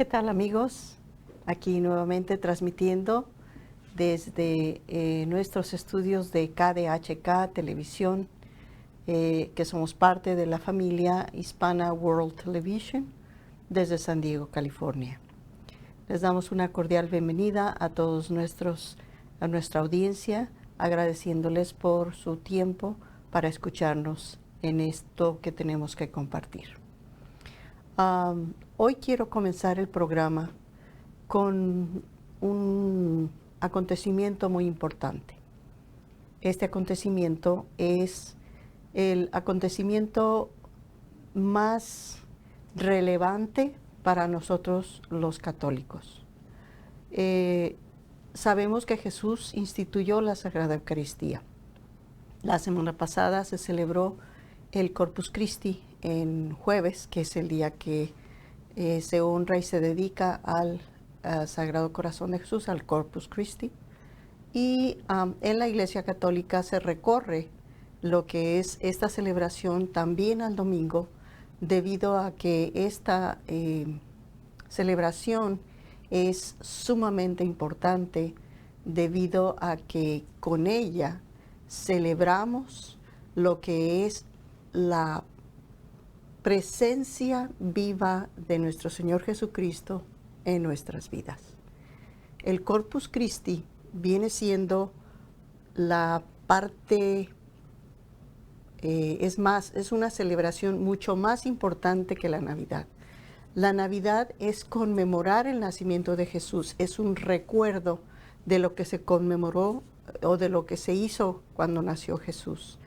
¿Qué tal, amigos? Aquí nuevamente transmitiendo desde nuestros estudios de KDHK Televisión, que somos parte de la familia Hispana World Television desde San Diego, California. Les damos una cordial bienvenida a todos a nuestra audiencia, agradeciéndoles por su tiempo para escucharnos en esto que tenemos que compartir. Hoy quiero comenzar el programa con un acontecimiento muy importante. Este acontecimiento es el acontecimiento más relevante para nosotros los católicos. Sabemos que Jesús instituyó la Sagrada Eucaristía. La semana pasada se celebró el Corpus Christi en jueves, que es el día que se honra y se dedica al Sagrado Corazón de Jesús, al Corpus Christi. Y en la Iglesia Católica se recorre lo que es esta celebración también al domingo, debido a que esta celebración es sumamente importante, debido a que con ella celebramos lo que es la presencia viva de nuestro Señor Jesucristo en nuestras vidas. El Corpus Christi viene siendo la parte, es una celebración mucho más importante que la Navidad. La Navidad es conmemorar el nacimiento de Jesús, es un recuerdo de lo que se conmemoró o de lo que se hizo cuando nació Jesús.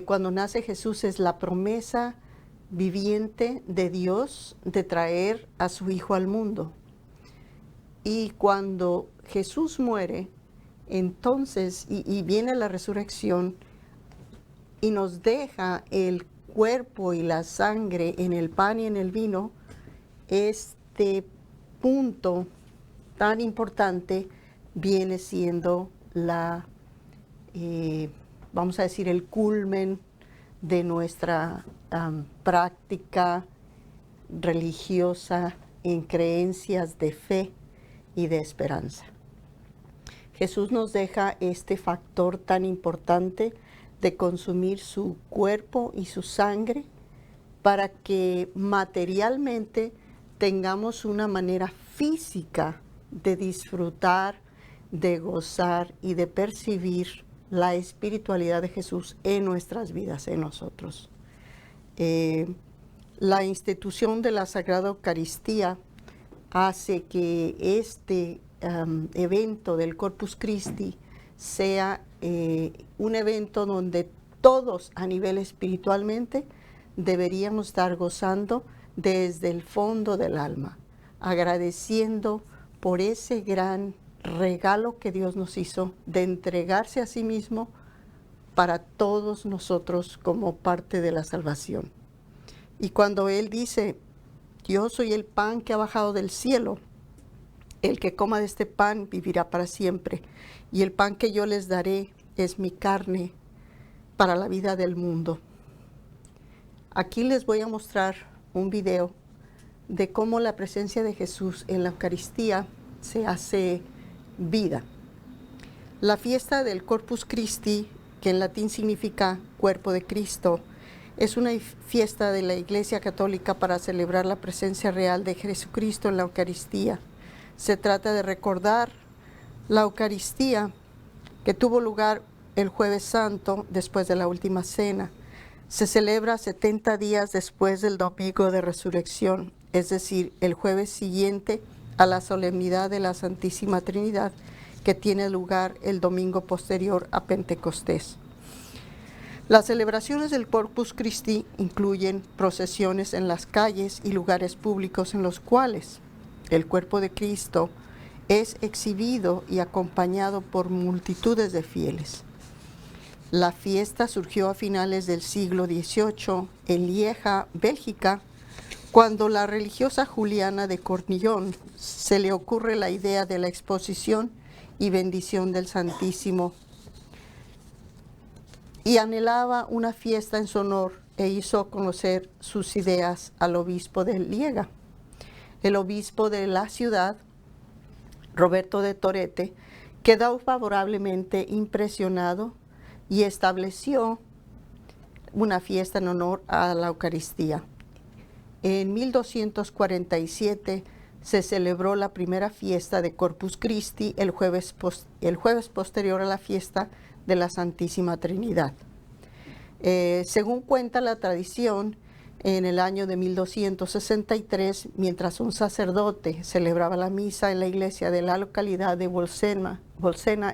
Cuando nace Jesús es la promesa viviente de Dios de traer a su Hijo al mundo. Y cuando Jesús muere, entonces, y viene la resurrección y nos deja el cuerpo y la sangre en el pan y en el vino, este punto tan importante viene siendo vamos a decir, el culmen de nuestra práctica religiosa en creencias de fe y de esperanza. Jesús nos deja este factor tan importante de consumir su cuerpo y su sangre para que materialmente tengamos una manera física de disfrutar, de gozar y de percibir la espiritualidad de Jesús en nuestras vidas, en nosotros. La institución de la Sagrada Eucaristía hace que este evento del Corpus Christi sea un evento donde todos a nivel espiritualmente deberíamos estar gozando desde el fondo del alma, agradeciendo por ese gran regalo que Dios nos hizo de entregarse a sí mismo para todos nosotros como parte de la salvación. Y cuando Él dice, yo soy el pan que ha bajado del cielo, el que coma de este pan vivirá para siempre, y el pan que yo les daré es mi carne para la vida del mundo. Aquí les voy a mostrar un video de cómo la presencia de Jesús en la Eucaristía se hace vida. La fiesta del Corpus Christi, que en latín significa cuerpo de Cristo, es una fiesta de la Iglesia Católica para celebrar la presencia real de Jesucristo en la Eucaristía. Se trata de recordar la Eucaristía que tuvo lugar el Jueves Santo después de la Última Cena. Se celebra 70 días después del Domingo de Resurrección, es decir, el jueves siguiente a la solemnidad de la Santísima Trinidad, que tiene lugar el domingo posterior a Pentecostés. Las celebraciones del Corpus Christi incluyen procesiones en las calles y lugares públicos en los cuales el cuerpo de Cristo es exhibido y acompañado por multitudes de fieles. La fiesta surgió a finales del siglo XVIII en Lieja, Bélgica, cuando la religiosa Juliana de Cornillón se le ocurre la idea de la exposición y bendición del Santísimo, y anhelaba una fiesta en su honor e hizo conocer sus ideas al obispo de Liega. el obispo de la ciudad, Roberto de Torete, quedó favorablemente impresionado y estableció una fiesta en honor a la Eucaristía. En 1247 se celebró la primera fiesta de Corpus Christi el jueves posterior a la fiesta de la Santísima Trinidad. Según cuenta la tradición, en el año de 1263, mientras un sacerdote celebraba la misa en la iglesia de la localidad de Bolsena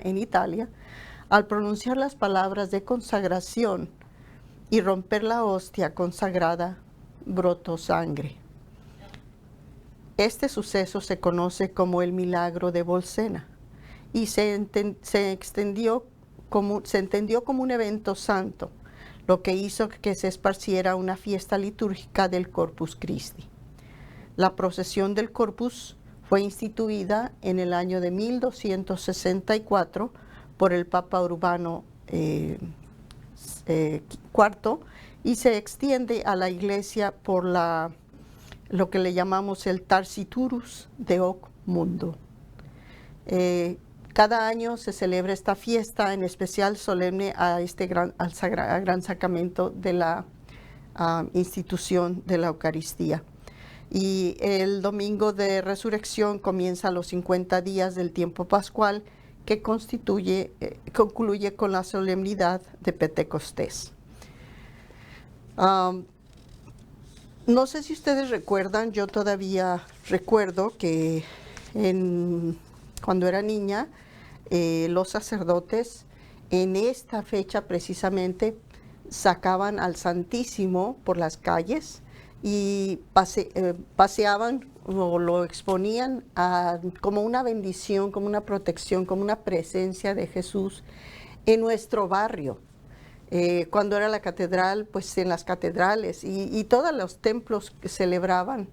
en Italia, al pronunciar las palabras de consagración y romper la hostia consagrada, brotó sangre. Este suceso se conoce como el milagro de Bolsena y se entendió como un evento santo, lo que hizo que se esparciera una fiesta litúrgica del Corpus Christi. La procesión del Corpus fue instituida en el año de 1264 por el Papa Urbano IV y se extiende a la iglesia por lo que le llamamos el Taciturus Deoc Mundo. Cada año se celebra esta fiesta, en especial solemne al gran sacramento de la institución de la Eucaristía. Y el domingo de resurrección comienza los 50 días del tiempo pascual, que concluye con la solemnidad de Pentecostés. No sé si ustedes recuerdan, yo todavía recuerdo que cuando era niña, los sacerdotes en esta fecha precisamente sacaban al Santísimo por las calles y paseaban o lo exponían como una bendición, como una protección, como una presencia de Jesús en nuestro barrio. Cuando era la catedral, pues en las catedrales y todos los templos que celebraban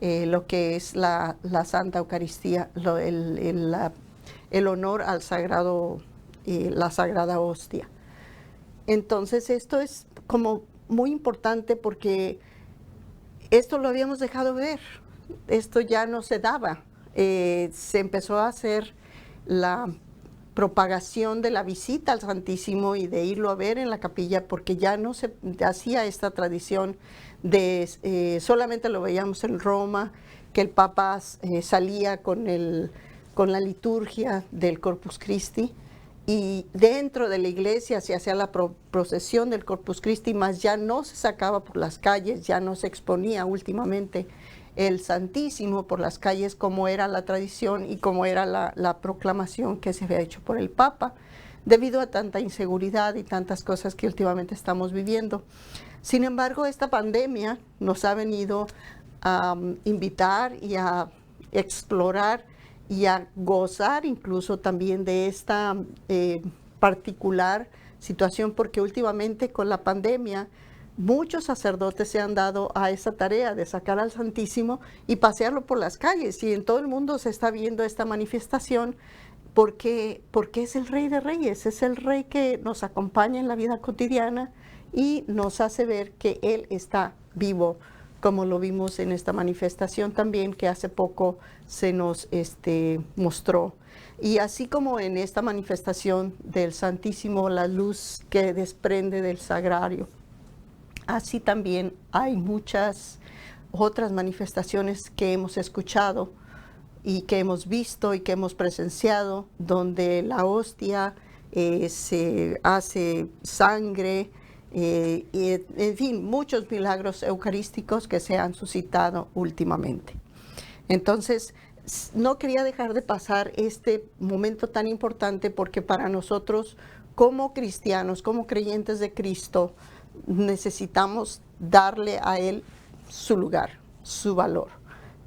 lo que es la Santa Eucaristía, el honor al sagrado, la sagrada hostia. Entonces esto es como muy importante porque esto lo habíamos dejado ver, esto ya no se daba. Se empezó a hacer la propagación de la visita al Santísimo y de irlo a ver en la capilla, porque ya no se hacía esta tradición de solamente lo veíamos en Roma, que el Papa salía con la liturgia del Corpus Christi y dentro de la iglesia se hacía la procesión del Corpus Christi, más ya no se sacaba por las calles, ya no se exponía últimamente el Santísimo por las calles como era la tradición y como era la proclamación que se había hecho por el Papa, debido a tanta inseguridad y tantas cosas que últimamente estamos viviendo. Sin embargo, esta pandemia nos ha venido a invitar y a explorar y a gozar incluso también de esta particular situación, porque últimamente con la pandemia muchos sacerdotes se han dado a esa tarea de sacar al Santísimo y pasearlo por las calles, y en todo el mundo se está viendo esta manifestación porque es el Rey de Reyes, es el Rey que nos acompaña en la vida cotidiana y nos hace ver que Él está vivo, como lo vimos en esta manifestación también que hace poco se nos mostró. Y así como en esta manifestación del Santísimo, la luz que desprende del sagrario, así también hay muchas otras manifestaciones que hemos escuchado y que hemos visto y que hemos presenciado, donde la hostia se hace sangre, y en fin, muchos milagros eucarísticos que se han suscitado últimamente. Entonces, no quería dejar de pasar este momento tan importante, porque para nosotros como cristianos, como creyentes de Cristo, necesitamos darle a Él su lugar, su valor.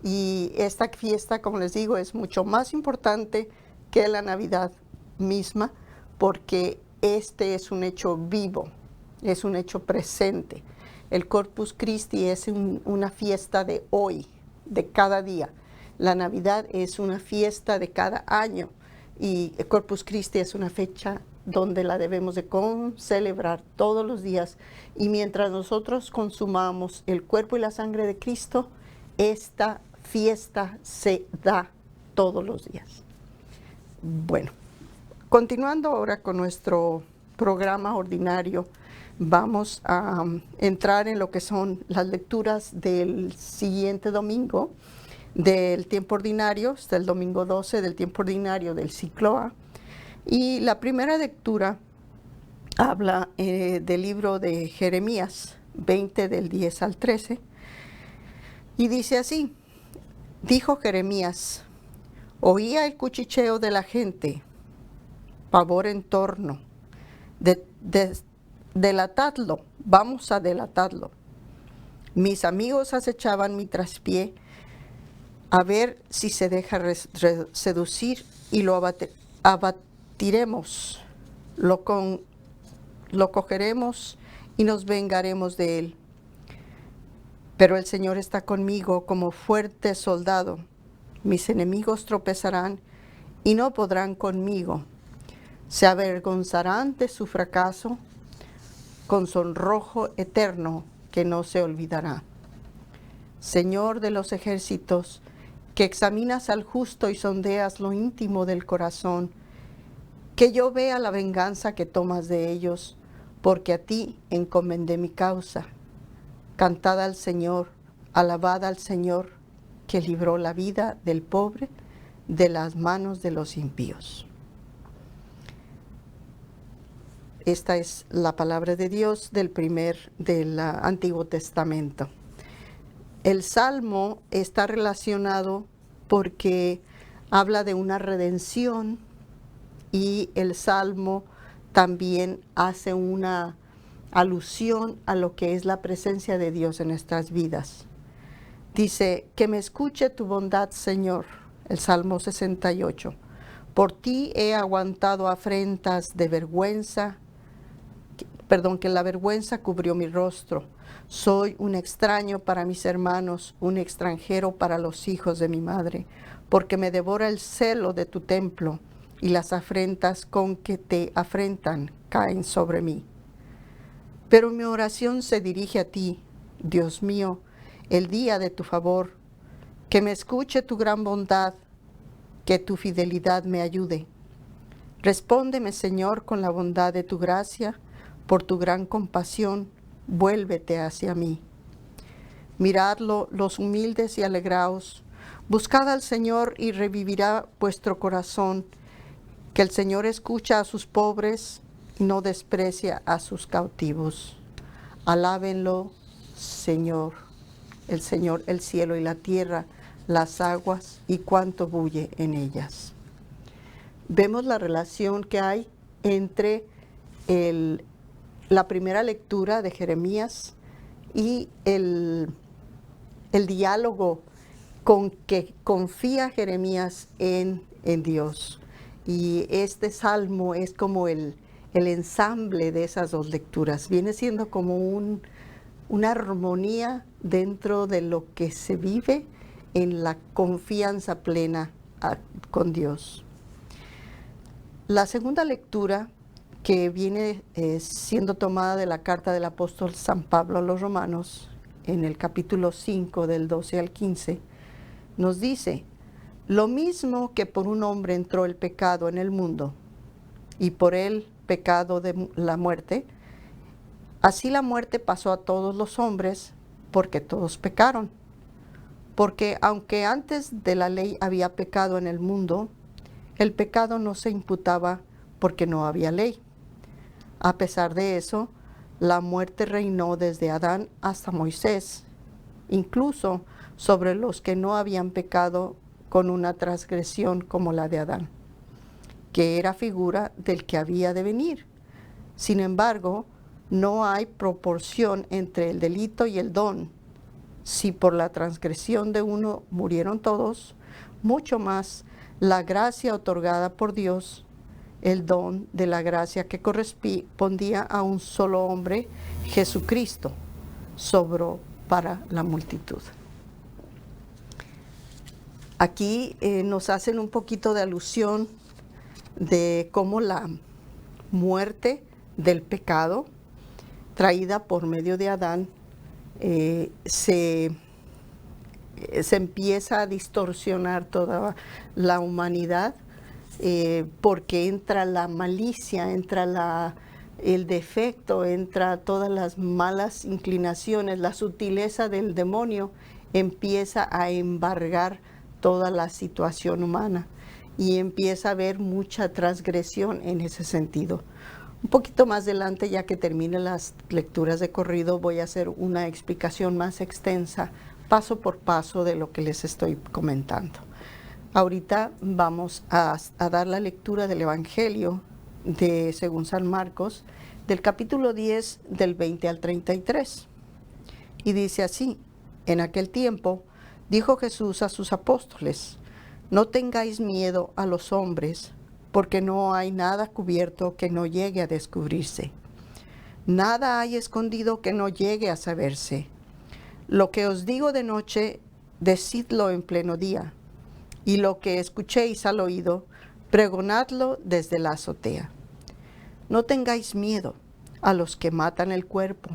Y esta fiesta, como les digo, es mucho más importante que la Navidad misma, porque este es un hecho vivo, es un hecho presente. El Corpus Christi es una fiesta de hoy, de cada día. La Navidad es una fiesta de cada año y el Corpus Christi es una fecha donde la debemos de celebrar todos los días. Y mientras nosotros consumamos el cuerpo y la sangre de Cristo, esta fiesta se da todos los días. Bueno, continuando ahora con nuestro programa ordinario, vamos a entrar en lo que son las lecturas del siguiente domingo del tiempo ordinario, hasta el domingo 12 del tiempo ordinario del ciclo A. Y la primera lectura habla del libro de Jeremías 20 del 10 al 13 y dice así: dijo Jeremías, oía el cuchicheo de la gente, pavor en torno, delatadlo, vamos a delatarlo. Mis amigos acechaban mi traspié a ver si se deja seducir y lo abatiremos, lo cogeremos y nos vengaremos de él. Pero el Señor está conmigo como fuerte soldado. Mis enemigos tropezarán y no podrán conmigo. Se avergonzarán de su fracaso con sonrojo eterno que no se olvidará. Señor de los ejércitos, que examinas al justo y sondeas lo íntimo del corazón, que yo vea la venganza que tomas de ellos, porque a ti encomendé mi causa. Cantad al Señor, alabad al Señor, que libró la vida del pobre de las manos de los impíos. Esta es la palabra de Dios del Antiguo Testamento. El Salmo está relacionado porque habla de una redención y el Salmo también hace una alusión a lo que es la presencia de Dios en nuestras vidas. Dice, que me escuche tu bondad, Señor, el Salmo 68. Por ti he aguantado afrentas de vergüenza, que la vergüenza cubrió mi rostro. Soy un extraño para mis hermanos, un extranjero para los hijos de mi madre, porque me devora el celo de tu templo y las afrentas con que te afrentan caen sobre mí. Pero mi oración se dirige a ti, Dios mío, el día de tu favor, que me escuche tu gran bondad, que tu fidelidad me ayude. Respóndeme, Señor, con la bondad de tu gracia, por tu gran compasión, vuélvete hacia mí. Miradlo los humildes y alegraos, buscad al Señor y revivirá vuestro corazón, que el Señor escucha a sus pobres y no desprecia a sus cautivos. Alábenlo, Señor, el cielo y la tierra, las aguas y cuanto bulle en ellas. Vemos la relación que hay entre la primera lectura de Jeremías y el diálogo con que confía Jeremías en Dios. Y este salmo es como el ensamble de esas dos lecturas. Viene siendo como una armonía dentro de lo que se vive en la confianza plena con Dios. La segunda lectura, que viene siendo tomada de la carta del apóstol San Pablo a los Romanos, en el capítulo 5 del 12 al 15, nos dice: lo mismo que por un hombre entró el pecado en el mundo, y por él pecado de la muerte, así la muerte pasó a todos los hombres, porque todos pecaron. Porque aunque antes de la ley había pecado en el mundo, el pecado no se imputaba porque no había ley. A pesar de eso, la muerte reinó desde Adán hasta Moisés, incluso sobre los que no habían pecado con una transgresión como la de Adán, que era figura del que había de venir. Sin embargo, no hay proporción entre el delito y el don. Si por la transgresión de uno murieron todos, mucho más la gracia otorgada por Dios, el don de la gracia que correspondía a un solo hombre, Jesucristo, sobró para la multitud. Aquí nos hacen un poquito de alusión de cómo la muerte del pecado traída por medio de Adán se se empieza a distorsionar toda la humanidad, porque entra la malicia, entra el defecto, entra todas las malas inclinaciones, la sutileza del demonio empieza a embargar toda la situación humana y empieza a haber mucha transgresión en ese sentido. Un poquito más adelante, ya que termine las lecturas de corrido, voy a hacer una explicación más extensa, paso por paso, de lo que les estoy comentando. Ahorita vamos a dar la lectura del Evangelio según San Marcos, del capítulo 10, del 20 al 33. Y dice así: en aquel tiempo dijo Jesús a sus apóstoles: no tengáis miedo a los hombres, porque no hay nada cubierto que no llegue a descubrirse. Nada hay escondido que no llegue a saberse. Lo que os digo de noche, decidlo en pleno día, y lo que escuchéis al oído, pregonadlo desde la azotea. No tengáis miedo a los que matan el cuerpo,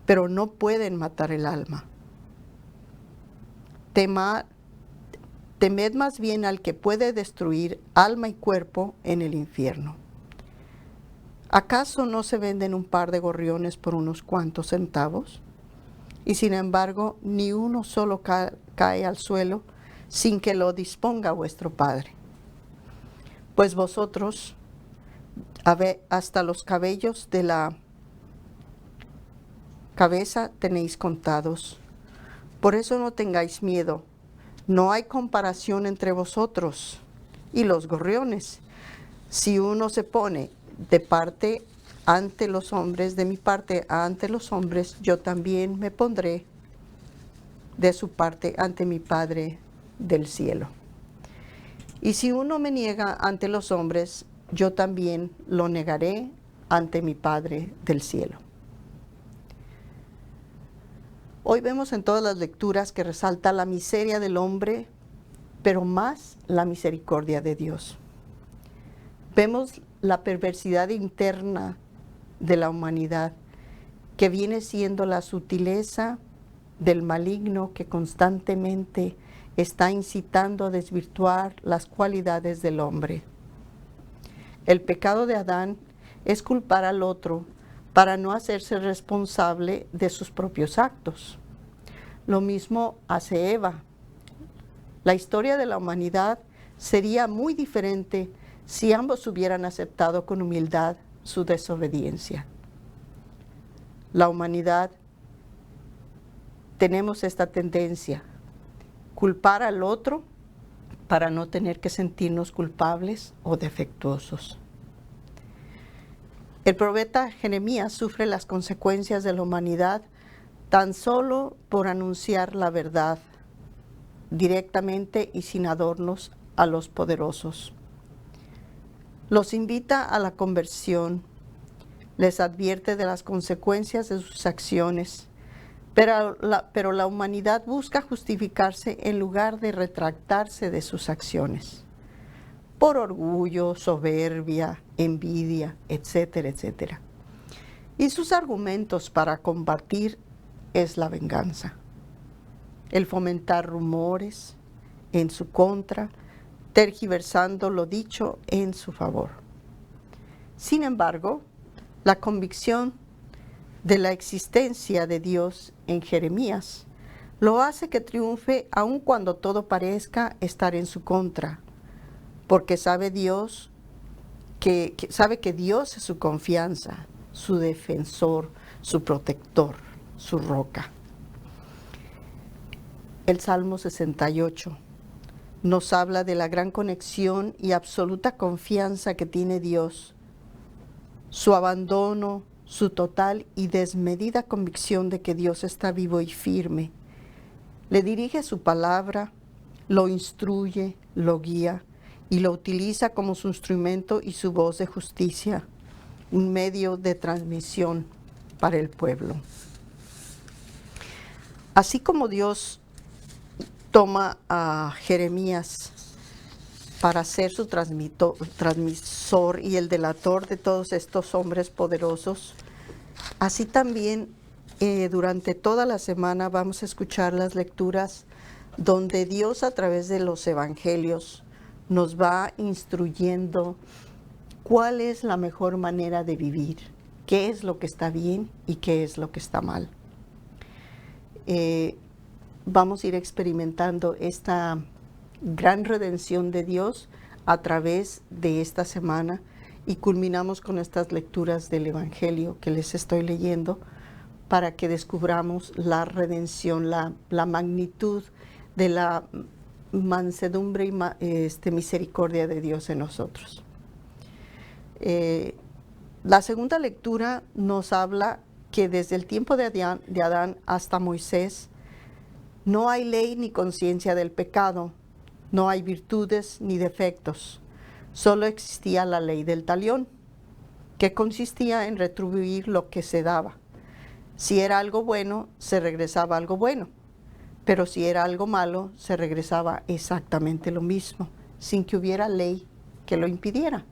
pero no pueden matar el alma. Temed más bien al que puede destruir alma y cuerpo en el infierno. ¿Acaso no se venden un par de gorriones por unos cuantos centavos? Y sin embargo, ni uno solo cae al suelo sin que lo disponga vuestro Padre. Pues vosotros, hasta los cabellos de la cabeza tenéis contados. Por eso no tengáis miedo. No hay comparación entre vosotros y los gorriones. Si uno se pone de parte ante los hombres, de mi parte ante los hombres, yo también me pondré de su parte ante mi Padre del cielo. Y si uno me niega ante los hombres, yo también lo negaré ante mi Padre del cielo. Hoy vemos en todas las lecturas que resalta la miseria del hombre, pero más la misericordia de Dios. Vemos la perversidad interna de la humanidad, que viene siendo la sutileza del maligno que constantemente está incitando a desvirtuar las cualidades del hombre. El pecado de Adán es culpar al otro para no hacerse responsable de sus propios actos. Lo mismo hace Eva. La historia de la humanidad sería muy diferente si ambos hubieran aceptado con humildad su desobediencia. La humanidad tenemos esta tendencia, culpar al otro para no tener que sentirnos culpables o defectuosos. El profeta Jeremías sufre las consecuencias de la humanidad tan solo por anunciar la verdad directamente y sin adornos a los poderosos. Los invita a la conversión, les advierte de las consecuencias de sus acciones, pero la humanidad busca justificarse en lugar de retractarse de sus acciones, por orgullo, soberbia, envidia, etcétera, etcétera. Y sus argumentos para combatir es la venganza, el fomentar rumores en su contra, tergiversando lo dicho en su favor. Sin embargo, la convicción de la existencia de Dios en Jeremías lo hace que triunfe aun cuando todo parezca estar en su contra, porque sabe Dios sabe que Dios es su confianza, su defensor, su protector, su roca. El Salmo 68 nos habla de la gran conexión y absoluta confianza que tiene Dios, su abandono, su total y desmedida convicción de que Dios está vivo y firme. Le dirige su palabra, lo instruye, lo guía y lo utiliza como su instrumento y su voz de justicia, un medio de transmisión para el pueblo. Así como Dios toma a Jeremías para ser su transmisor y el delator de todos estos hombres poderosos, así también durante toda la semana vamos a escuchar las lecturas donde Dios a través de los evangelios nos va instruyendo cuál es la mejor manera de vivir, qué es lo que está bien y qué es lo que está mal. Vamos a ir experimentando esta gran redención de Dios a través de esta semana y culminamos con estas lecturas del Evangelio que les estoy leyendo para que descubramos la redención, la magnitud de la mansedumbre y misericordia de Dios en nosotros. La segunda lectura nos habla que desde el tiempo de Adán hasta Moisés no hay ley ni conciencia del pecado, no hay virtudes ni defectos, solo existía la ley del talión, que consistía en retribuir lo que se daba. Si era algo bueno, se regresaba algo bueno, pero si era algo malo, se regresaba exactamente lo mismo, sin que hubiera ley que lo impidiera.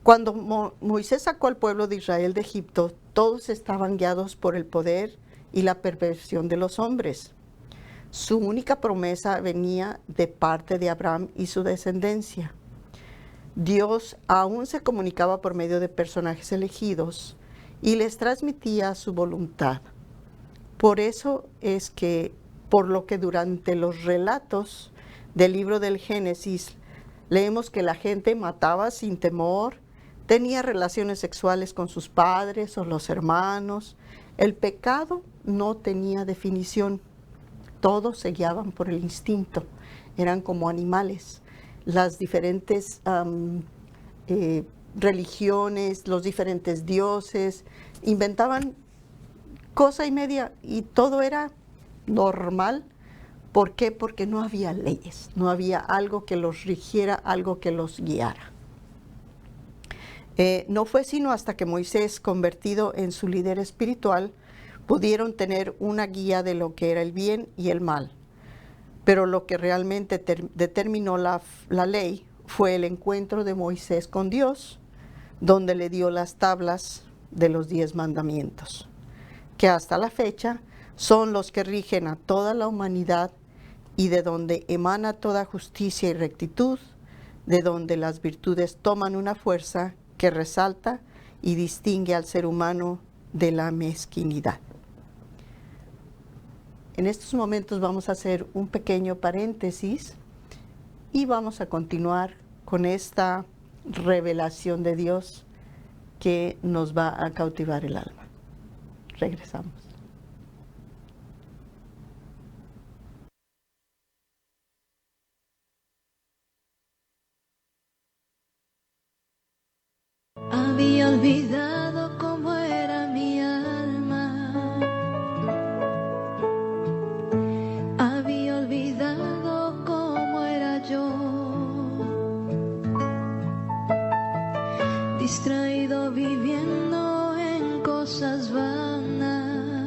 Cuando Moisés sacó al pueblo de Israel de Egipto, todos estaban guiados por el poder y la perversión de los hombres. Su única promesa venía de parte de Abraham y su descendencia. Dios aún se comunicaba por medio de personajes elegidos y les transmitía su voluntad. Por eso es que, por lo que durante los relatos del libro del Génesis, leemos que la gente mataba sin temor, tenía relaciones sexuales con sus padres o los hermanos. El pecado no tenía definición. Todos se guiaban por el instinto, eran como animales. Las diferentes religiones, los diferentes dioses, inventaban cosa y media y todo era normal. ¿Por qué? Porque no había leyes, no había algo que los rigiera, algo que los guiara. No fue sino hasta que Moisés, convertido en su líder espiritual, pudieron tener una guía de lo que era el bien y el mal. Pero lo que realmente determinó la ley fue el encuentro de Moisés con Dios, donde le dio las tablas de los 10 mandamientos, que hasta la fecha son los que rigen a toda la humanidad y de donde emana toda justicia y rectitud, de donde las virtudes toman una fuerza que resalta y distingue al ser humano de la mezquinidad. En estos momentos vamos a hacer un pequeño paréntesis y vamos a continuar con esta revelación de Dios que nos va a cautivar el alma. Regresamos. Había olvidado cómo era mi alma. Había olvidado cómo era yo. Distraído viviendo en cosas vanas.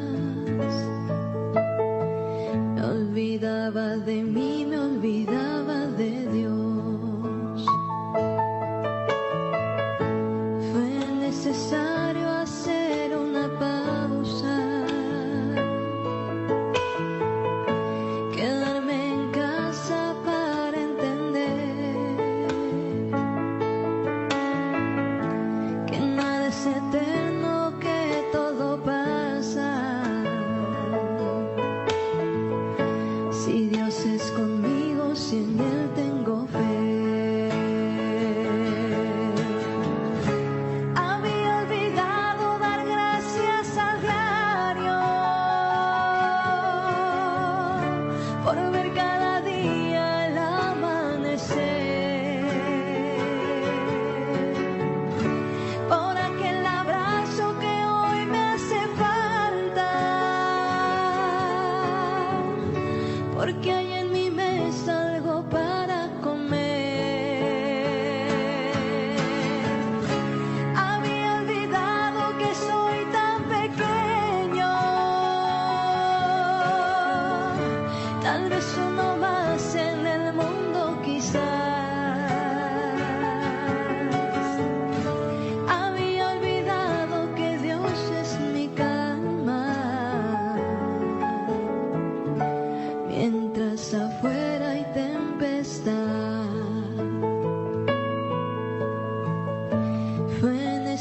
Me olvidaba de mí, me olvidaba de Dios. Necesario hacer una pausa, quedarme en casa para entender que nada es eterno, que todo pasa. Si Dios es con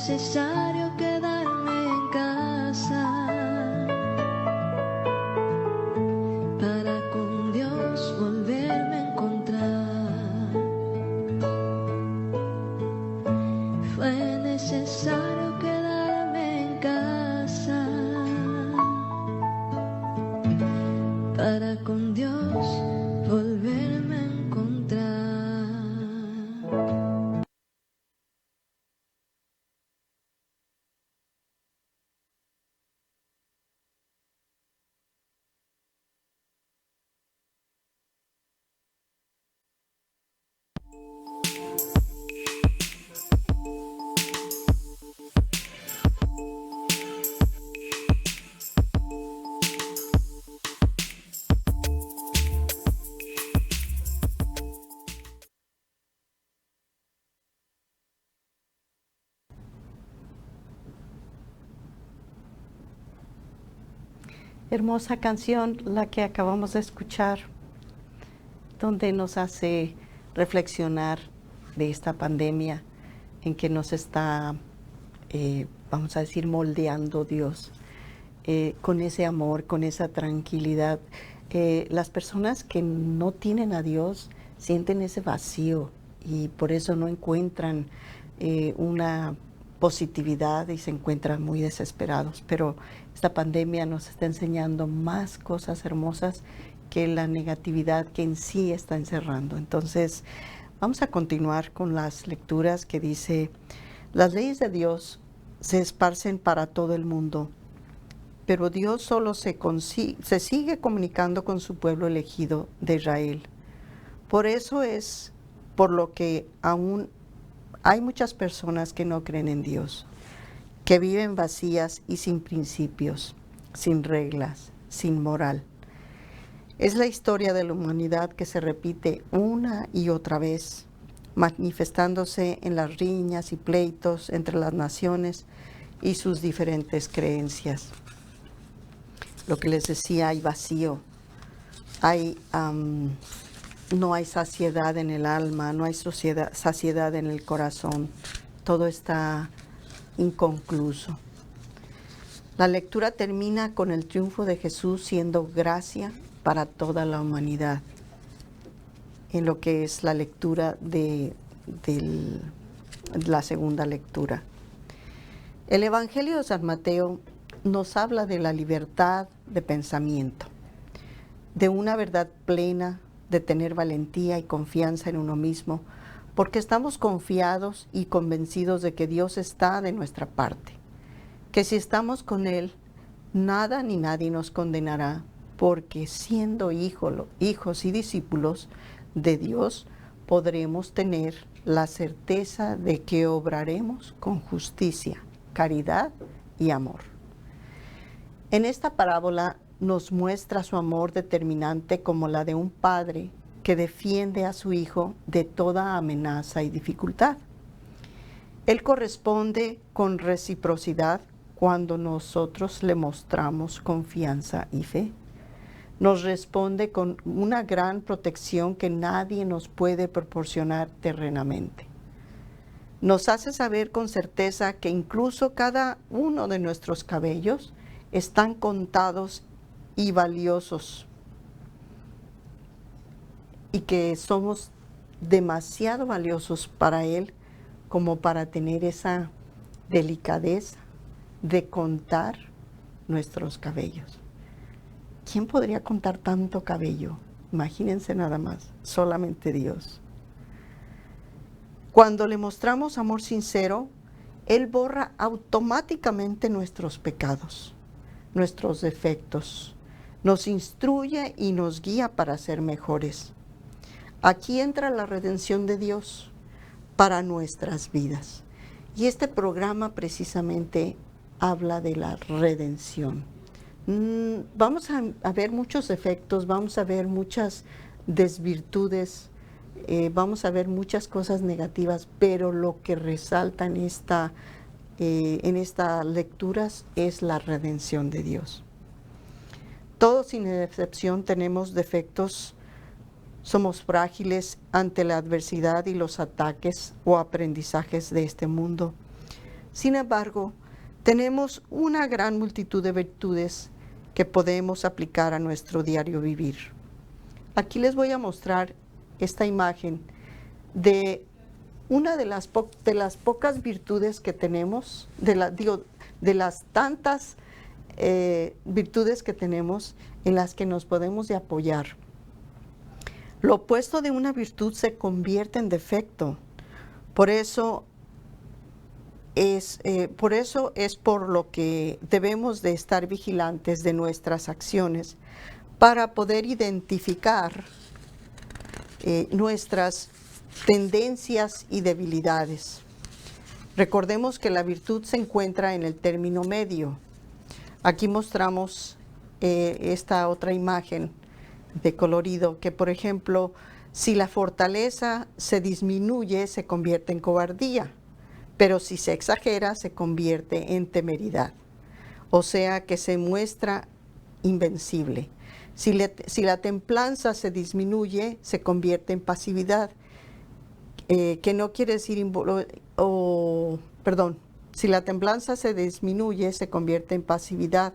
necesario quedarme en casa para con Dios volverme a encontrar. Fue necesario quedarme en casa para con Dios volverme a encontrar. Hermosa canción la que acabamos de escuchar, donde nos hace reflexionar de esta pandemia en que nos está, vamos a decir, moldeando Dios, con ese amor, con esa tranquilidad. Las personas que no tienen a Dios sienten ese vacío y por eso no encuentran una positividad y se encuentran muy desesperados. Pero esta pandemia nos está enseñando más cosas hermosas que la negatividad que en sí está encerrando. Entonces, vamos a continuar con las lecturas que dice: las leyes de Dios se esparcen para todo el mundo, pero Dios solo se sigue comunicando con su pueblo elegido de Israel. Por eso es por lo que aún hay muchas personas que no creen en Dios, que viven vacías y sin principios, sin reglas, sin moral. Es la historia de la humanidad que se repite una y otra vez, manifestándose en las riñas y pleitos entre las naciones y sus diferentes creencias. Lo que les decía, hay vacío, no hay saciedad en el alma, no hay saciedad en el corazón, todo está inconcluso. La lectura termina con el triunfo de Jesús siendo gracia para toda la humanidad, en lo que es la lectura de la segunda lectura. El Evangelio de San Mateo nos habla de la libertad de pensamiento, de una verdad plena, de tener valentía y confianza en uno mismo, porque estamos confiados y convencidos de que Dios está de nuestra parte, que si estamos con Él, nada ni nadie nos condenará, porque siendo hijos y discípulos de Dios, podremos tener la certeza de que obraremos con justicia, caridad y amor. En esta parábola nos muestra su amor determinante como la de un padre que defiende a su hijo de toda amenaza y dificultad. Él corresponde con reciprocidad cuando nosotros le mostramos confianza y fe. Nos responde con una gran protección que nadie nos puede proporcionar terrenamente. Nos hace saber con certeza que incluso cada uno de nuestros cabellos están contados y valiosos, y que somos demasiado valiosos para Él como para tener esa delicadeza de contar nuestros cabellos. ¿Quién podría contar tanto cabello? Imagínense nada más, solamente Dios. Cuando le mostramos amor sincero, Él borra automáticamente nuestros pecados, nuestros defectos, nos instruye y nos guía para ser mejores. Aquí entra la redención de Dios para nuestras vidas. Y este programa precisamente habla de la redención. Vamos a ver muchos defectos, vamos a ver muchas desvirtudes, vamos a ver muchas cosas negativas, pero lo que resalta en estas lecturas es la redención de Dios. Todos sin excepción tenemos defectos, somos frágiles ante la adversidad y los ataques o aprendizajes de este mundo. Sin embargo, tenemos una gran multitud de virtudes que podemos aplicar a nuestro diario vivir. Aquí les voy a mostrar esta imagen de una de las pocas virtudes que tenemos, de las tantas virtudes que tenemos en las que nos podemos de apoyar. Lo opuesto de una virtud se convierte en defecto. Por eso es por lo que debemos de estar vigilantes de nuestras acciones para poder identificar nuestras tendencias y debilidades. Recordemos que la virtud se encuentra en el término medio. Aquí mostramos esta otra imagen de colorido, que por ejemplo, si la fortaleza se disminuye, se convierte en cobardía, pero si se exagera, se convierte en temeridad. O sea que se muestra invencible. Si la templanza se disminuye, se convierte en pasividad, que no quiere decir, si la templanza se disminuye, se convierte en pasividad,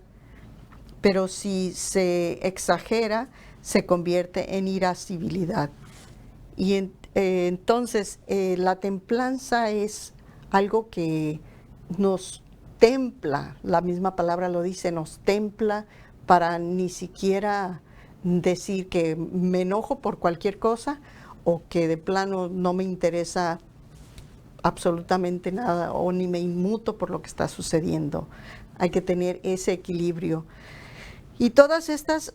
pero si se exagera, se convierte en irascibilidad. Y entonces la templanza es algo que nos templa, la misma palabra lo dice, nos templa para ni siquiera decir que me enojo por cualquier cosa o que de plano no me interesa absolutamente nada o ni me inmuto por lo que está sucediendo. Hay que tener ese equilibrio. Y todas estas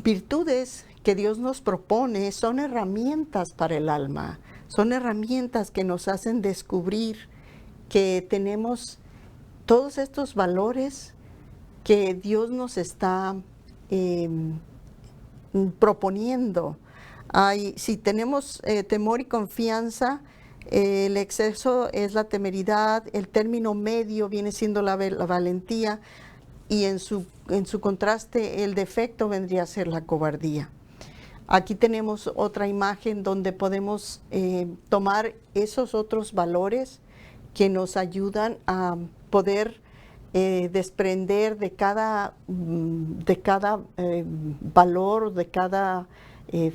virtudes que Dios nos propone son herramientas para el alma, son herramientas que nos hacen descubrir que tenemos todos estos valores que Dios nos está proponiendo. Si tenemos temor y confianza, el exceso es la temeridad, el término medio viene siendo la valentía, y en su contraste el defecto vendría a ser la cobardía. Aquí tenemos otra imagen donde podemos tomar esos otros valores que nos ayudan a poder desprender de cada valor, de cada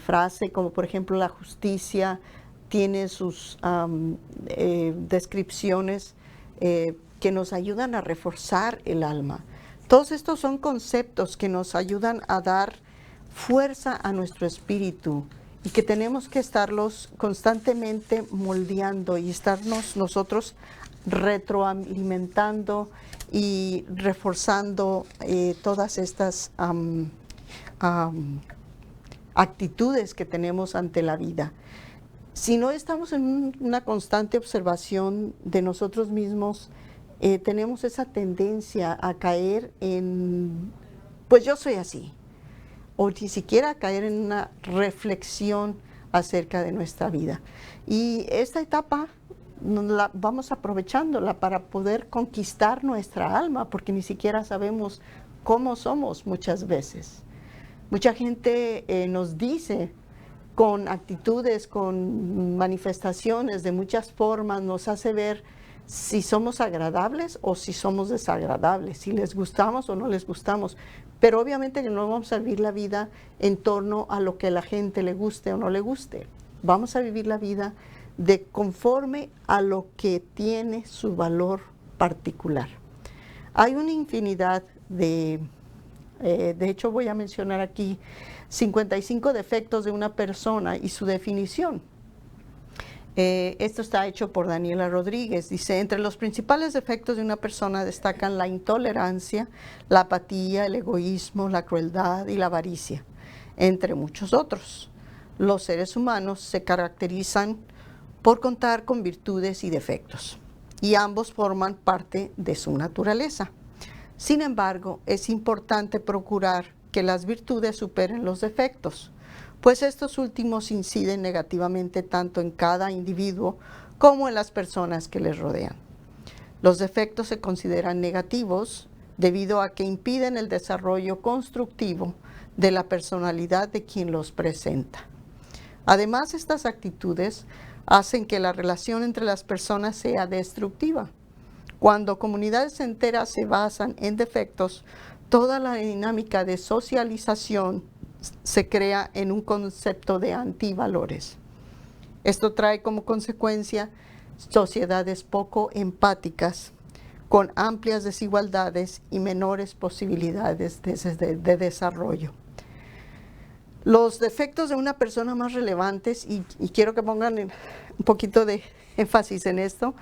frase, como por ejemplo la justicia tiene sus descripciones que nos ayudan a reforzar el alma. Todos estos son conceptos que nos ayudan a dar fuerza a nuestro espíritu y que tenemos que estarlos constantemente moldeando y estarnos nosotros retroalimentando y reforzando todas estas actitudes que tenemos ante la vida. Si no estamos en una constante observación de nosotros mismos, tenemos esa tendencia a caer en, pues yo soy así, o ni siquiera caer en una reflexión acerca de nuestra vida. Y esta etapa vamos aprovechándola para poder conquistar nuestra alma, porque ni siquiera sabemos cómo somos muchas veces. Mucha gente nos dice con actitudes, con manifestaciones de muchas formas, nos hace ver si somos agradables o si somos desagradables, si les gustamos o no les gustamos. Pero obviamente que no vamos a vivir la vida en torno a lo que a la gente le guste o no le guste. Vamos a vivir la vida de conforme a lo que tiene su valor particular. Hay una infinidad de hecho voy a mencionar aquí 55 defectos de una persona y su definición. Esto está hecho por Daniela Rodríguez. Dice, entre los principales defectos de una persona destacan la intolerancia, la apatía, el egoísmo, la crueldad y la avaricia, entre muchos otros. Los seres humanos se caracterizan por contar con virtudes y defectos, y ambos forman parte de su naturaleza. Sin embargo, es importante procurar que las virtudes superen los defectos, pues estos últimos inciden negativamente tanto en cada individuo como en las personas que les rodean. Los defectos se consideran negativos debido a que impiden el desarrollo constructivo de la personalidad de quien los presenta. Además, estas actitudes hacen que la relación entre las personas sea destructiva, Cuando comunidades enteras se basan en defectos, toda la dinámica de socialización se crea en un concepto de antivalores. Esto trae como consecuencia sociedades poco empáticas, con amplias desigualdades y menores posibilidades de desarrollo. Los defectos de una persona más relevantes, y quiero que pongan un poquito de énfasis en esto,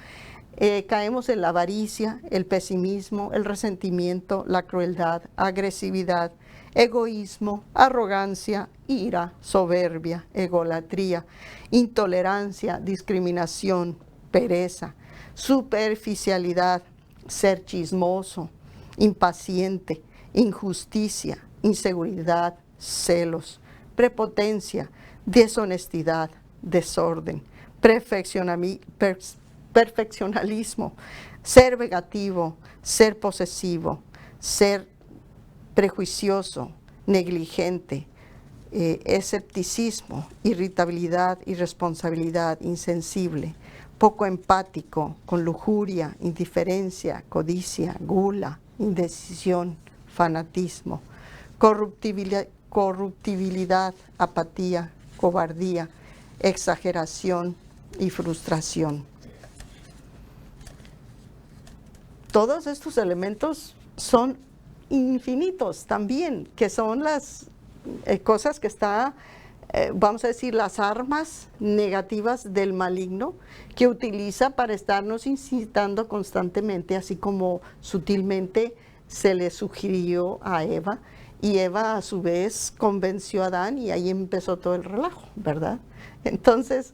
caemos en la avaricia, el pesimismo, el resentimiento, la crueldad, agresividad, egoísmo, arrogancia, ira, soberbia, egolatría, intolerancia, discriminación, pereza, superficialidad, ser chismoso, impaciente, injusticia, inseguridad, celos, prepotencia, deshonestidad, desorden, perfeccionalismo, ser vengativo, ser posesivo, ser prejuicioso, negligente, escepticismo, irritabilidad, irresponsabilidad, insensible, poco empático, con lujuria, indiferencia, codicia, gula, indecisión, fanatismo, corruptibilidad, apatía, cobardía, exageración y frustración. Todos estos elementos son infinitos también, que son las cosas que está, vamos a decir, las armas negativas del maligno que utiliza para estarnos incitando constantemente, así como sutilmente se le sugirió a Eva, y Eva a su vez convenció a Adán y ahí empezó todo el relajo, ¿verdad? Entonces,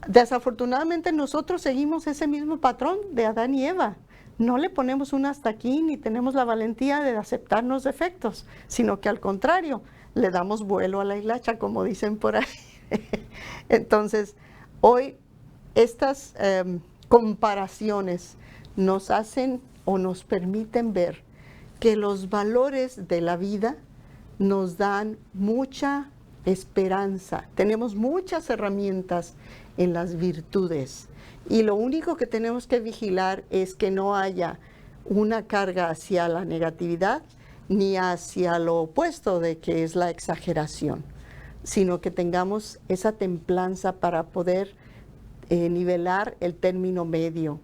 desafortunadamente nosotros seguimos ese mismo patrón de Adán y Eva. No le ponemos un hasta aquí ni tenemos la valentía de aceptarnos defectos, sino que al contrario, le damos vuelo a la hilacha, como dicen por ahí. Entonces, hoy estas comparaciones nos hacen o nos permiten ver que los valores de la vida nos dan mucha esperanza. Tenemos muchas herramientas en las virtudes y lo único que tenemos que vigilar es que no haya una carga hacia la negatividad ni hacia lo opuesto de que es la exageración, sino que tengamos esa templanza para poder nivelar el término medio.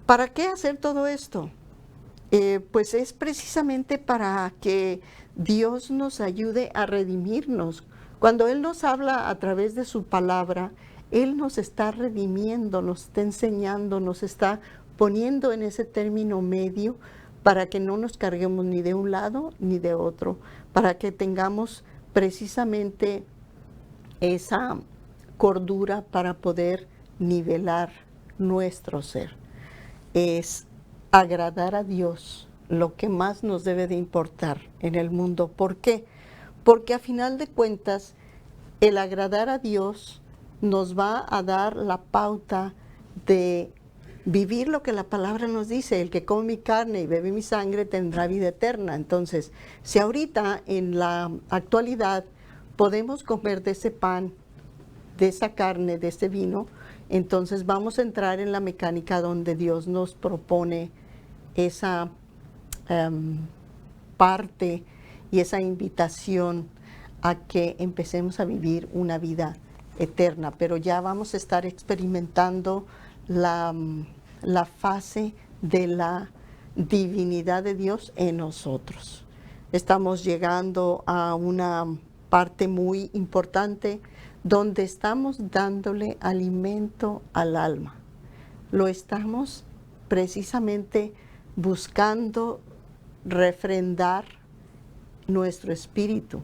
¿Para qué hacer todo esto? Pues es precisamente para que Dios nos ayude a redimirnos. Cuando Él nos habla a través de su palabra, Él nos está redimiendo, nos está enseñando, nos está poniendo en ese término medio para que no nos carguemos ni de un lado ni de otro, para que tengamos precisamente esa cordura para poder nivelar nuestro ser. Es agradar a Dios lo que más nos debe de importar en el mundo. ¿Por qué? Porque a final de cuentas, el agradar a Dios nos va a dar la pauta de vivir lo que la palabra nos dice: el que come mi carne y bebe mi sangre tendrá vida eterna. Entonces, si ahorita en la actualidad podemos comer de ese pan, de esa carne, de ese vino, entonces vamos a entrar en la mecánica donde Dios nos propone esa parte y esa invitación a que empecemos a vivir una vida eterna, pero ya vamos a estar experimentando la fase de la divinidad de Dios en nosotros. Estamos llegando a una parte muy importante donde estamos dándole alimento al alma. Lo estamos precisamente buscando refrendar nuestro espíritu,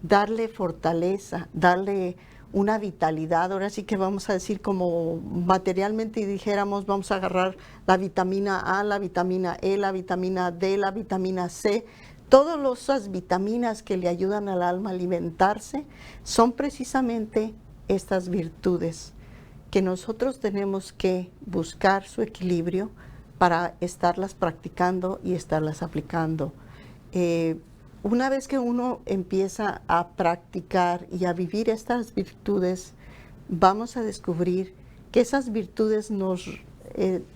darle fortaleza, darle una vitalidad. Ahora sí que vamos a decir, como materialmente dijéramos, vamos a agarrar la vitamina A, la vitamina E, la vitamina D, la vitamina C. Todas esas vitaminas que le ayudan al alma a alimentarse son precisamente estas virtudes que nosotros tenemos que buscar su equilibrio para estarlas practicando y estarlas aplicando. Una vez que uno empieza a practicar y a vivir estas virtudes, vamos a descubrir que esas virtudes nos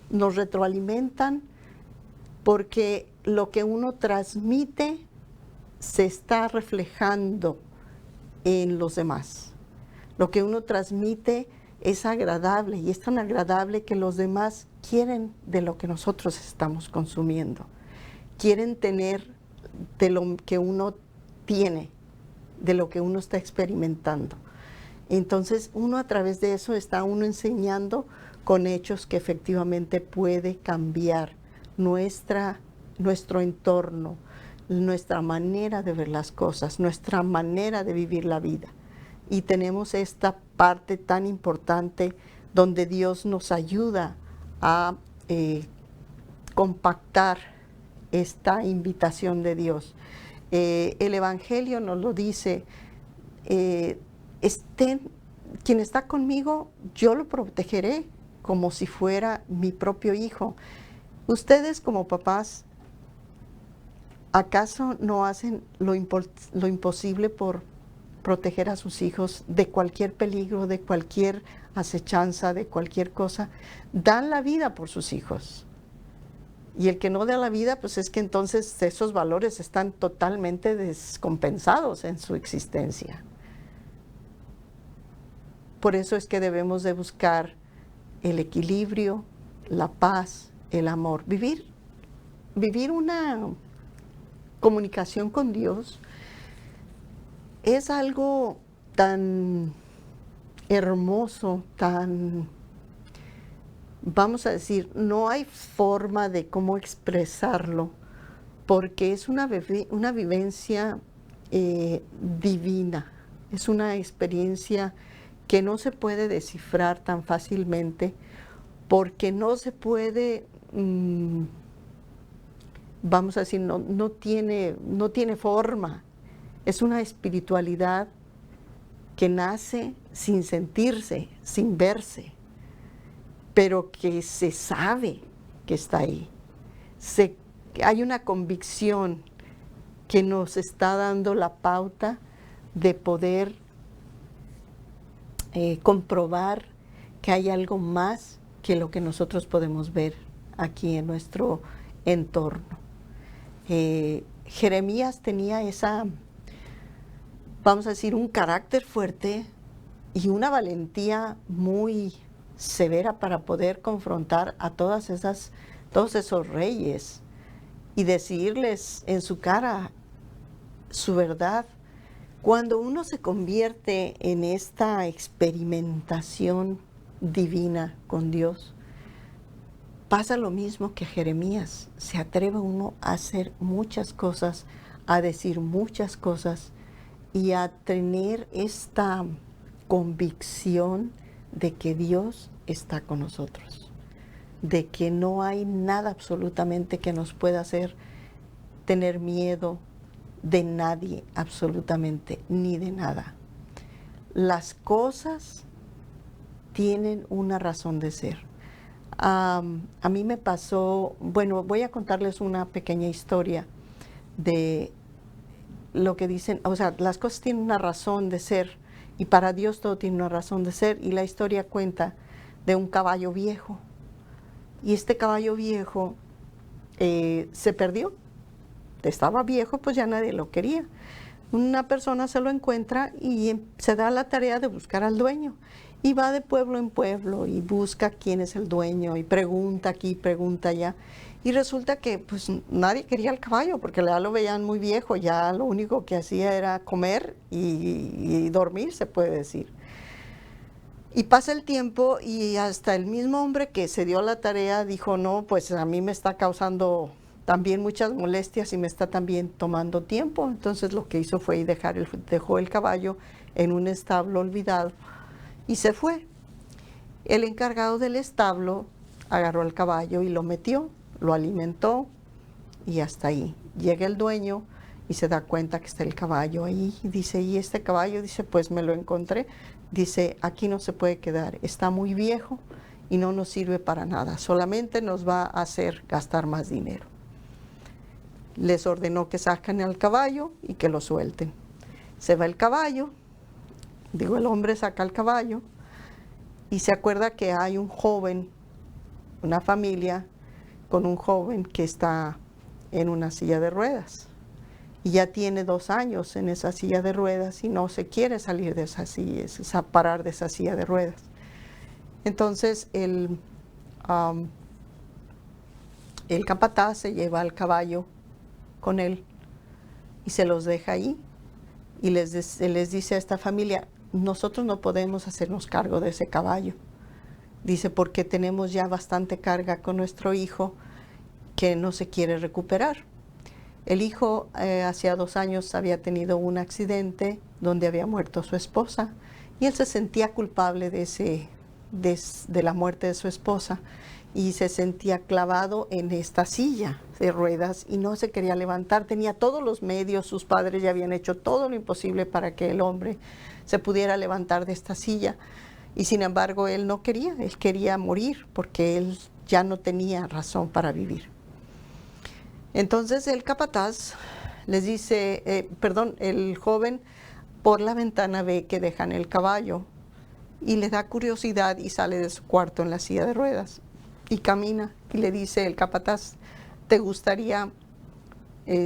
nos retroalimentan porque lo que uno transmite se está reflejando en los demás. Lo que uno transmite es agradable y es tan agradable que los demás quieren de lo que nosotros estamos consumiendo. Quieren tener de lo que uno tiene, de lo que uno está experimentando. Entonces, uno a través de eso está uno enseñando con hechos que efectivamente puede cambiar nuestro entorno, nuestra manera de ver las cosas, nuestra manera de vivir la vida. Y tenemos esta parte tan importante donde Dios nos ayuda a compactar esta invitación de Dios. El Evangelio nos lo dice, quien está conmigo, yo lo protegeré como si fuera mi propio hijo. Ustedes como papás, ¿acaso no hacen lo imposible por proteger a sus hijos de cualquier peligro, de cualquier acechanza, de cualquier cosa? Dan la vida por sus hijos. Y el que no da la vida, pues es que entonces esos valores están totalmente descompensados en su existencia. Por eso es que debemos de buscar el equilibrio, la paz, el amor. Vivir una comunicación con Dios es algo tan hermoso, tan, vamos a decir, no hay forma de cómo expresarlo, porque es una vivencia divina, es una experiencia que no se puede descifrar tan fácilmente, porque no se puede, vamos a decir, no tiene forma. Es una espiritualidad que nace sin sentirse, sin verse, pero que se sabe que está ahí. Hay una convicción que nos está dando la pauta de poder comprobar que hay algo más que lo que nosotros podemos ver aquí en nuestro entorno. Jeremías tenía vamos a decir, un carácter fuerte y una valentía muy severa para poder confrontar a todos esos reyes y decirles en su cara su verdad. Cuando uno se convierte en esta experimentación divina con Dios, pasa lo mismo que Jeremías. Se atreve uno a hacer muchas cosas, a decir muchas cosas y a tener esta convicción de que Dios está con nosotros, de que no hay nada absolutamente que nos pueda hacer tener miedo de nadie, absolutamente, ni de nada. Las cosas tienen una razón de ser. A mí me pasó, bueno, voy a contarles una pequeña historia de lo que dicen, o sea, las cosas tienen una razón de ser y para Dios todo tiene una razón de ser, y la historia cuenta de un caballo viejo, y este caballo viejo se perdió. Estaba viejo, pues ya nadie lo quería. Una persona se lo encuentra y se da la tarea de buscar al dueño. Y va de pueblo en pueblo y busca quién es el dueño y pregunta aquí, pregunta allá. Y resulta que pues nadie quería el caballo porque ya lo veían muy viejo, ya lo único que hacía era comer y dormir, se puede decir. Y pasa el tiempo y hasta el mismo hombre que se dio la tarea dijo, no, pues a mí me está causando también muchas molestias y me está también tomando tiempo. Entonces lo que hizo fue dejó el caballo en un establo olvidado y se fue. El encargado del establo agarró el caballo y lo metió, lo alimentó y hasta ahí. Llega el dueño y se da cuenta que está el caballo ahí y dice, ¿y este caballo? Dice, pues me lo encontré. Dice, aquí no se puede quedar, está muy viejo y no nos sirve para nada, solamente nos va a hacer gastar más dinero. Les ordenó que saquen al caballo y que lo suelten. Se va el caballo, el hombre saca el caballo y se acuerda que hay un joven una familia con un joven que está en una silla de ruedas. Y ya tiene 2 años en esa silla de ruedas y no se quiere salir de esa silla, parar de esa silla de ruedas. Entonces el capataz se lleva al caballo con él y se los deja ahí y les dice a esta familia: nosotros no podemos hacernos cargo de ese caballo. Dice, porque tenemos ya bastante carga con nuestro hijo que no se quiere recuperar. El hijo hacía 2 años había tenido un accidente donde había muerto su esposa y él se sentía culpable de la muerte de su esposa y se sentía clavado en esta silla de ruedas y no se quería levantar. Tenía todos los medios, sus padres ya habían hecho todo lo imposible para que el hombre se pudiera levantar de esta silla y sin embargo él no quería, él quería morir porque él ya no tenía razón para vivir. Entonces el capataz les dice, el joven por la ventana ve que dejan el caballo y le da curiosidad y sale de su cuarto en la silla de ruedas y camina y le dice el capataz: ¿te gustaría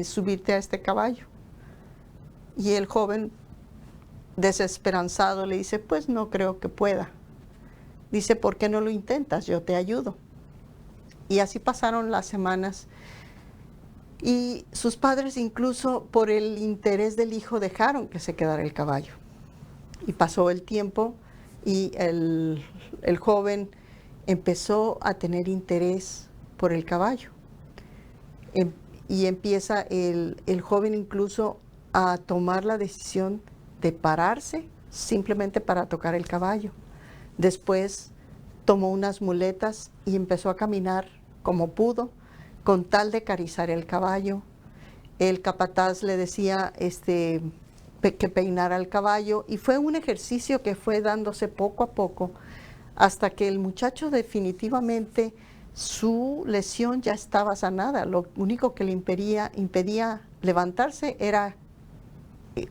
subirte a este caballo? Y el joven, desesperanzado, le dice: pues no creo que pueda. Dice: ¿por qué no lo intentas? Yo te ayudo. Y así pasaron las semanas. Y sus padres, incluso por el interés del hijo, dejaron que se quedara el caballo. Y pasó el tiempo y el joven empezó a tener interés por el caballo. Y empieza el joven incluso a tomar la decisión de pararse simplemente para tocar el caballo. Después tomó unas muletas y empezó a caminar como pudo, con tal de acariciar el caballo. El capataz le decía que peinara al caballo y fue un ejercicio que fue dándose poco a poco hasta que el muchacho definitivamente, su lesión ya estaba sanada. Lo único que le impedía levantarse era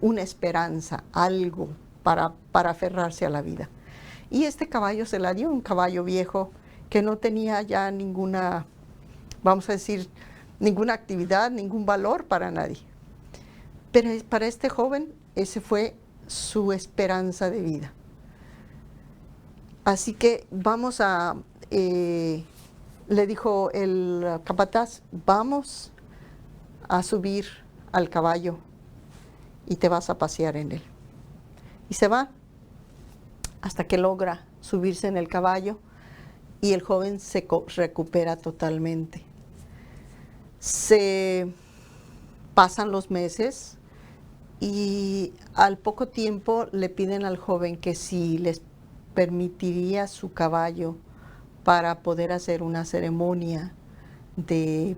una esperanza, algo para aferrarse a la vida. Y este caballo se la dio, un caballo viejo que no tenía ya ninguna, vamos a decir, ninguna actividad, ningún valor para nadie. Pero para este joven, ese fue su esperanza de vida. Así que vamos a, le dijo el capataz: vamos a subir al caballo y te vas a pasear en él. Y se va hasta que logra subirse en el caballo y el joven se recupera totalmente. Se pasan los meses y al poco tiempo le piden al joven que si les permitiría su caballo para poder hacer una ceremonia de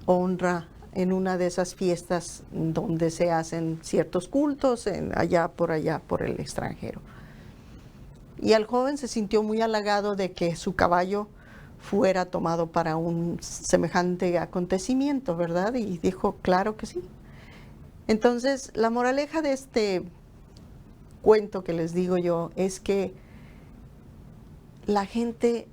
honra en una de esas fiestas donde se hacen ciertos cultos allá por el extranjero. Y el joven se sintió muy halagado de que su caballo fuera tomado para un semejante acontecimiento, ¿verdad? Y dijo: claro que sí. Entonces, la moraleja de este cuento que les digo yo es que la gente,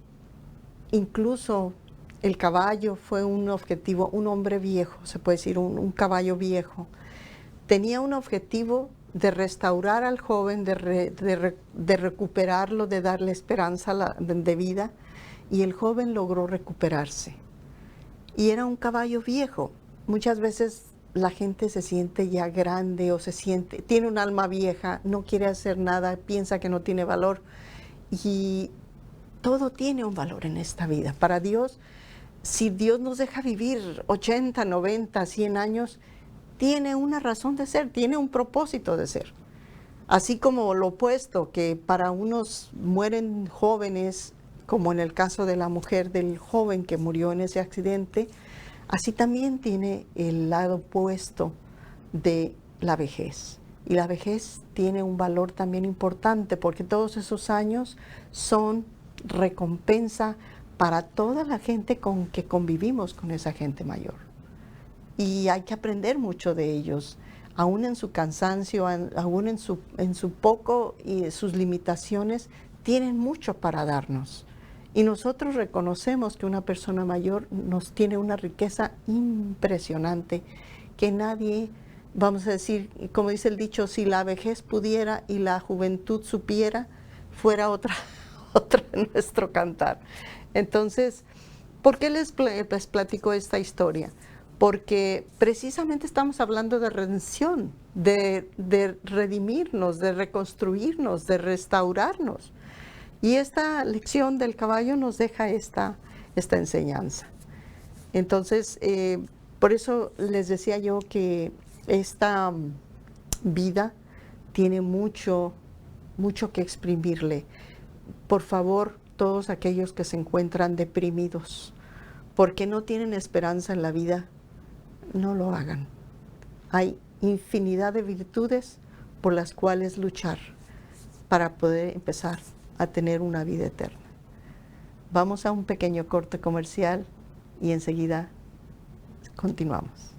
incluso el caballo fue un objetivo, un hombre viejo, se puede decir un caballo viejo, tenía un objetivo de restaurar al joven, de recuperarlo, de darle esperanza de vida, y el joven logró recuperarse. Y era un caballo viejo. Muchas veces la gente se siente ya grande o tiene un alma vieja, no quiere hacer nada, piensa que no tiene valor. Y todo tiene un valor en esta vida. Para Dios, si Dios nos deja vivir 80, 90, 100 años, tiene una razón de ser, tiene un propósito de ser. Así como lo opuesto, que para unos mueren jóvenes, como en el caso de la mujer del joven que murió en ese accidente, así también tiene el lado opuesto de la vejez. Y la vejez tiene un valor también importante porque todos esos años son recompensa para toda la gente con que convivimos con esa gente mayor. Y hay que aprender mucho de ellos, aún en su cansancio, aún en su poco y sus limitaciones, tienen mucho para darnos. Y nosotros reconocemos que una persona mayor nos tiene una riqueza impresionante, que nadie, vamos a decir, como dice el dicho, si la vejez pudiera y la juventud supiera, fuera otra, otra nuestro cantar. Entonces, ¿por qué les platico esta historia? Porque precisamente estamos hablando de redención, de redimirnos, de reconstruirnos, de restaurarnos. Y esta lección del caballo nos deja esta enseñanza. Entonces, por eso les decía yo que esta vida tiene mucho que exprimirle. Por favor, todos aquellos que se encuentran deprimidos, porque no tienen esperanza en la vida, no lo hagan. Hay infinidad de virtudes por las cuales luchar para poder empezar a tener una vida eterna. Vamos a un pequeño corte comercial y enseguida continuamos.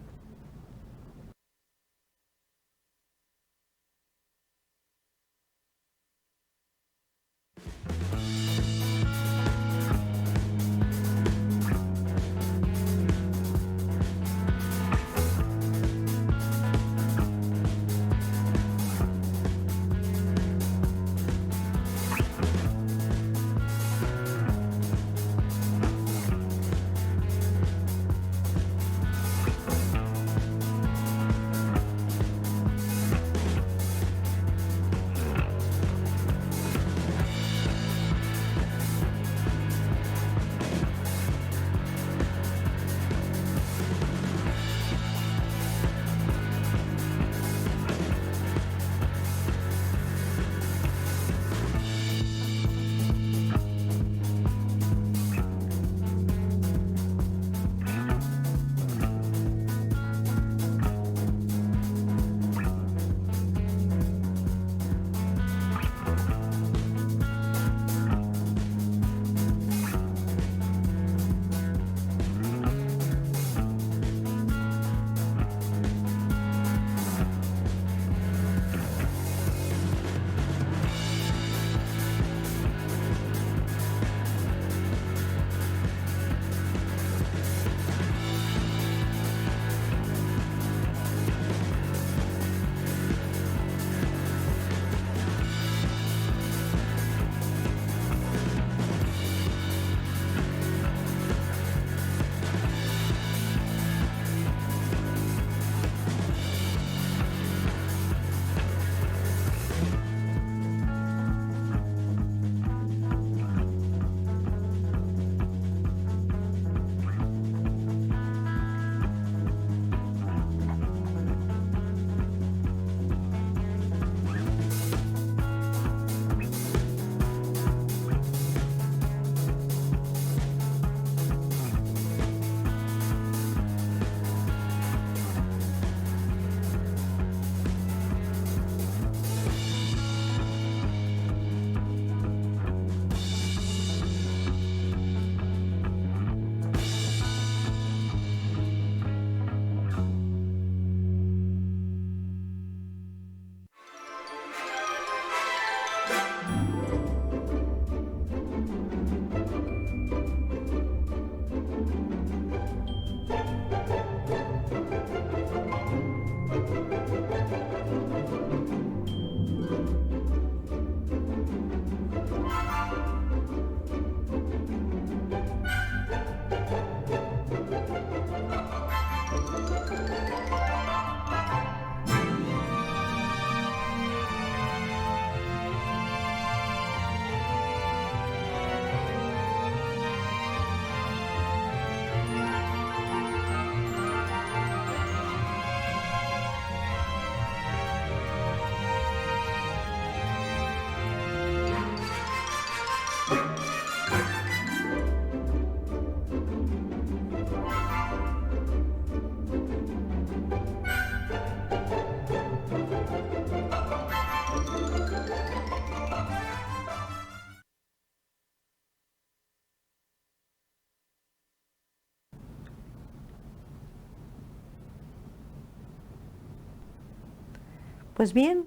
Pues bien,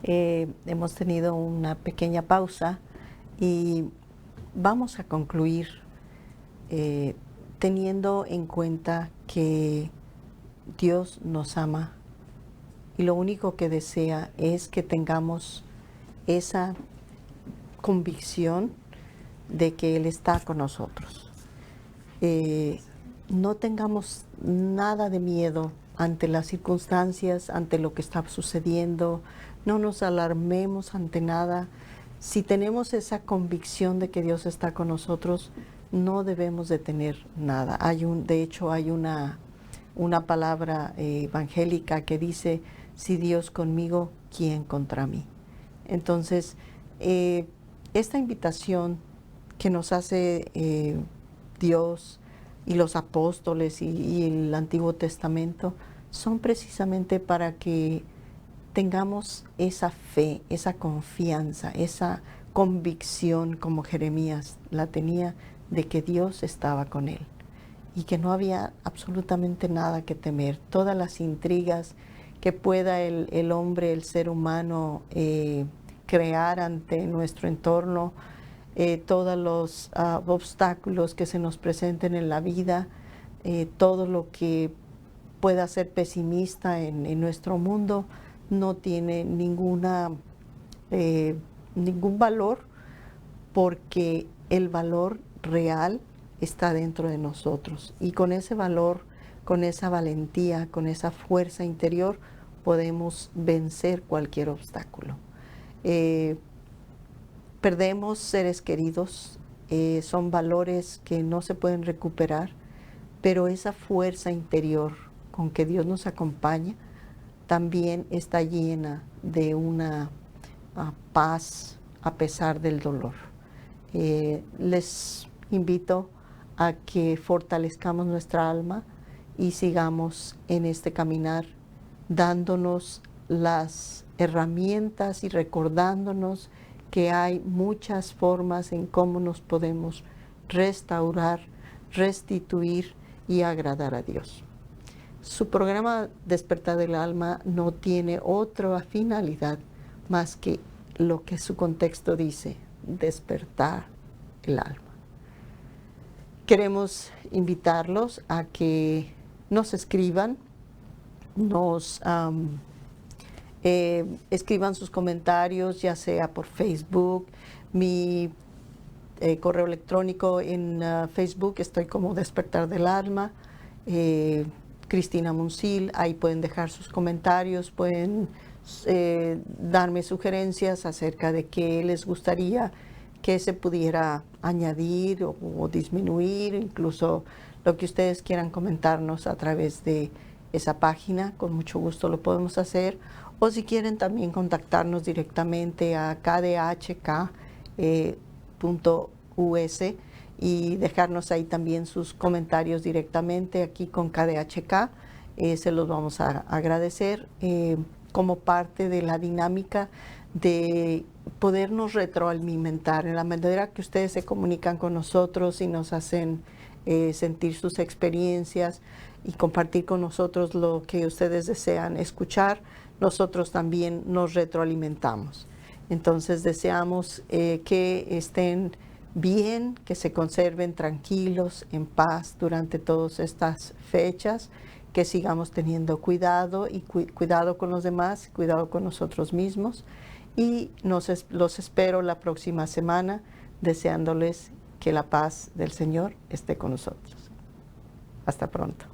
hemos tenido una pequeña pausa y vamos a concluir teniendo en cuenta que Dios nos ama y lo único que desea es que tengamos esa convicción de que Él está con nosotros. No tengamos nada de miedo ante las circunstancias, ante lo que está sucediendo. No nos alarmemos ante nada. Si tenemos esa convicción de que Dios está con nosotros, no debemos de tener nada. De hecho, hay una palabra evangélica que dice, si Dios conmigo, ¿quién contra mí? Entonces, esta invitación que nos hace Dios y los apóstoles y el Antiguo Testamento son precisamente para que tengamos esa fe, esa confianza, esa convicción como Jeremías la tenía de que Dios estaba con él y que no había absolutamente nada que temer. Todas las intrigas que pueda el hombre, el ser humano crear ante nuestro entorno, todos los obstáculos que se nos presenten en la vida, todo lo que pueda ser pesimista en nuestro mundo, no tiene ningún valor, porque el valor real está dentro de nosotros. Y con ese valor, con esa valentía, con esa fuerza interior, podemos vencer cualquier obstáculo. Perdemos seres queridos, son valores que no se pueden recuperar, pero esa fuerza interior con que Dios nos acompaña también está llena de una paz a pesar del dolor. Les invito a que fortalezcamos nuestra alma y sigamos en este caminar, dándonos las herramientas y recordándonos que hay muchas formas en cómo nos podemos restaurar, restituir y agradar a Dios. Su programa Despertar del Alma no tiene otra finalidad más que lo que su contexto dice, despertar el alma. Queremos invitarlos a que nos escriban, escriban sus comentarios, ya sea por Facebook, mi correo electrónico en Facebook, estoy como Despertar del Alma, Cristina Muncil, ahí pueden dejar sus comentarios, pueden darme sugerencias acerca de qué les gustaría que se pudiera añadir o disminuir, incluso lo que ustedes quieran comentarnos a través de esa página, con mucho gusto lo podemos hacer. O si quieren también contactarnos directamente a kdhk.us y dejarnos ahí también sus comentarios directamente aquí con KDHK. Se los vamos a agradecer como parte de la dinámica de podernos retroalimentar en la medida que ustedes se comunican con nosotros y nos hacen sentir sus experiencias y compartir con nosotros lo que ustedes desean escuchar. Nosotros también nos retroalimentamos. Entonces deseamos que estén bien, que se conserven tranquilos, en paz durante todas estas fechas, que sigamos teniendo cuidado y cuidado con los demás, cuidado con nosotros mismos. Y los espero la próxima semana, deseándoles que la paz del Señor esté con nosotros. Hasta pronto.